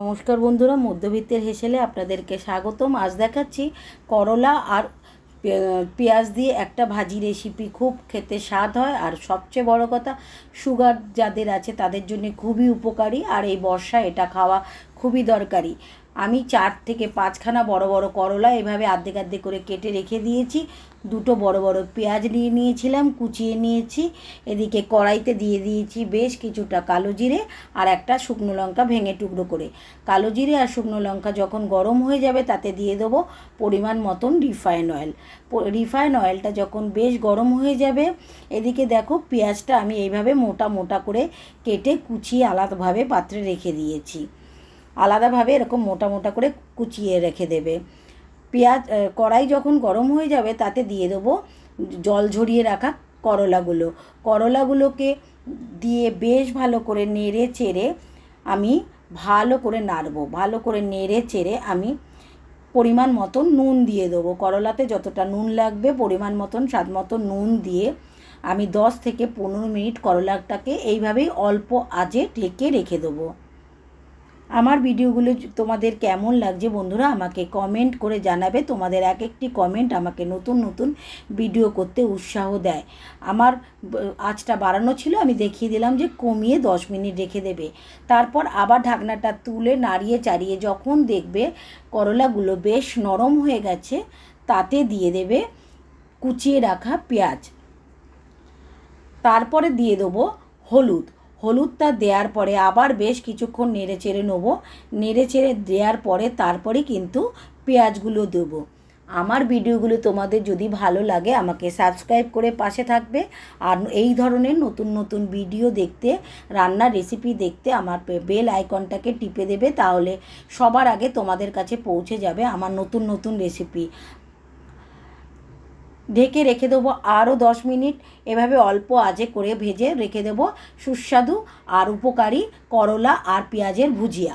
নমস্কার বন্ধুরা, মধ্যবিত্তের হেসেলে আপনাদেরকে স্বাগতম। আজ দেখাচ্ছি করলা আর পেঁয়াজ দিয়ে একটা ভাজি রেসিপি। খুব খেতে স্বাদ হয়, আর সবচেয়ে বড় কথা সুগার যাদের আছে তাদের জন্য খুবই উপকারী, আর এই বর্ষায় এটা খাওয়া খুবই দরকারি। আমি 4 থেকে 5খানা বড় বড় করলা এভাবে আর্ধেক আর্ধেক করে কেটে রেখে দিয়েছি। দুটো বড় বড় পেঁয়াজ নিয়ে নিয়েছিলাম, কুচিয়ে নিয়েছি। এদিকে কড়াইতে দিয়ে দিয়েছি বেশ কিছুটা কালো জিরে আর একটা শুকনো লঙ্কা ভেঙে টুকরো করে। কালো জিরে আর শুকনো লঙ্কা যখন গরম হয়ে যাবে তাতে দিয়ে দেবো পরিমাণ মতন রিফাইন অয়েল। রিফাইন অয়েলটা যখন বেশ গরম হয়ে যাবে, এদিকে দেখো পেঁয়াজটা আমি এইভাবে মোটা মোটা করে কেটে কুচিয়ে আলাদাভাবে পাত্রে রেখে দিয়েছি। আলাদাভাবে এরকম মোটা মোটা করে কুচিয়ে রেখে দেবে। কড়াই যখন গরম হয়ে যাবে তাতে দিয়ে দেবো জল ঝরিয়ে রাখা করলাগুলোকে দিয়ে বেশ ভালো করে নেড়ে চেড়ে আমি ভালো করে নাড়বো। ভালো করে নেড়ে চেড়ে আমি পরিমাণ মতন নুন দিয়ে দেবো। করলাতে যতটা নুন লাগবে পরিমাণ মতন স্বাদ মতো নুন দিয়ে আমি 10 থেকে 15 মিনিট করলাটাকে এইভাবেই অল্প আঁচে ঢেকে রেখে দেবো। আমার ভিডিওগুলো তোমাদের কেমন লাগছে বন্ধুরা আমাকে কমেন্ট করে জানাবে। তোমাদের এক একটি কমেন্ট আমাকে নতুন নতুন ভিডিও করতে উৎসাহ দেয়। আমার আঁচটা বাড়ানো ছিল, আমি দেখিয়ে দিলাম যে কমিয়ে 10 মিনিট রেখে দেবে। তারপর আবার ঢাকনাটা তুলে নাড়িয়ে চাড়িয়ে যখন দেখবে করলাগুলো বেশ নরম হয়ে গেছে, তাতে দিয়ে দেবে কুচিয়ে রাখা পেঁয়াজ। তারপরে দিয়ে দেবো হলুদটা দেওয়ার পরে আবার বেশ কিছুক্ষণ নেড়ে চেড়ে নেবো। নেড়ে চেড়ে দেওয়ার পরে তারপরে কিন্তু পেঁয়াজগুলো দেবো। আমার ভিডিওগুলো তোমাদের যদি ভালো লাগে আমাকে সাবস্ক্রাইব করে পাশে থাকবে, আর এই ধরনের নতুন নতুন ভিডিও দেখতে, রান্নার রেসিপি দেখতে আমার বেল আইকনটাকে টিপে দেবে, তাহলে সবার আগে তোমাদের কাছে পৌঁছে যাবে আমার নতুন নতুন রেসিপি। ঢেকে রেখে দেবো আরও 10 মিনিট। এভাবে অল্প আঁচে করে ভেজে রেখে দেবো সুস্বাদু আর উপকারী করলা আর পেঁয়াজের ভুজিয়া।